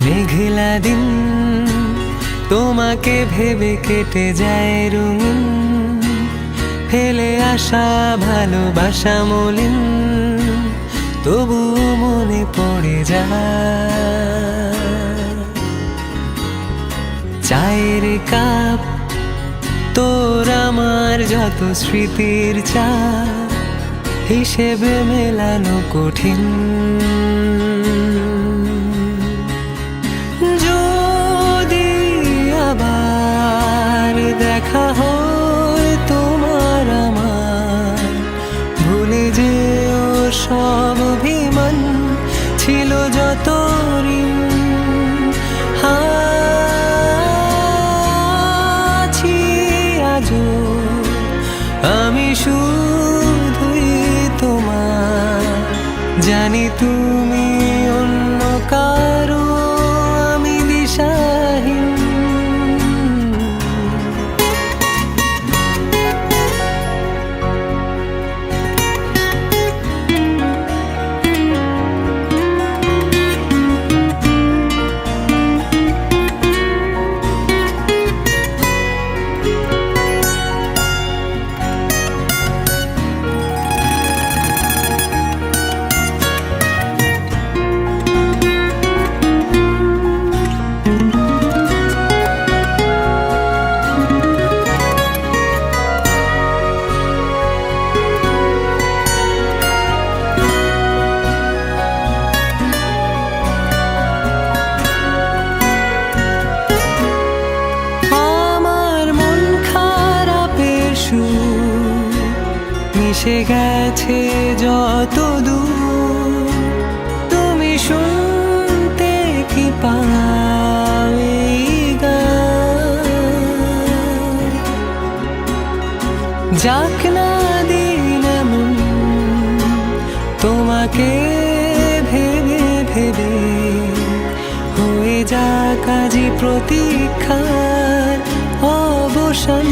মেঘলা দিন তোমাকে ভেবে কেটে যায় রঙিন, ফেলে আসা ভালোবাসা মলিন, তবু মনে পড়ে যায়। চায়ের কাপ তোর আমার যত স্মৃতির চা, হিসেবে মেলানো কঠিন। যদি আবার দেখা হয় তোমার আমার, ভুলে যেও সব অভিমান, ছিল যত ঋণ। আছি আজও আমি শুধুই তোমার, জানি তুমি অন্য কারো, আমি দিশাহীন। মিশে গেছে যত দূর, তুমি শুনতে কি পাও এই গান? যাক না দিন এমন তোমাকে ভেবে ভেবে, হয়ে যাক আজ প্রতীক্ষার অবসান।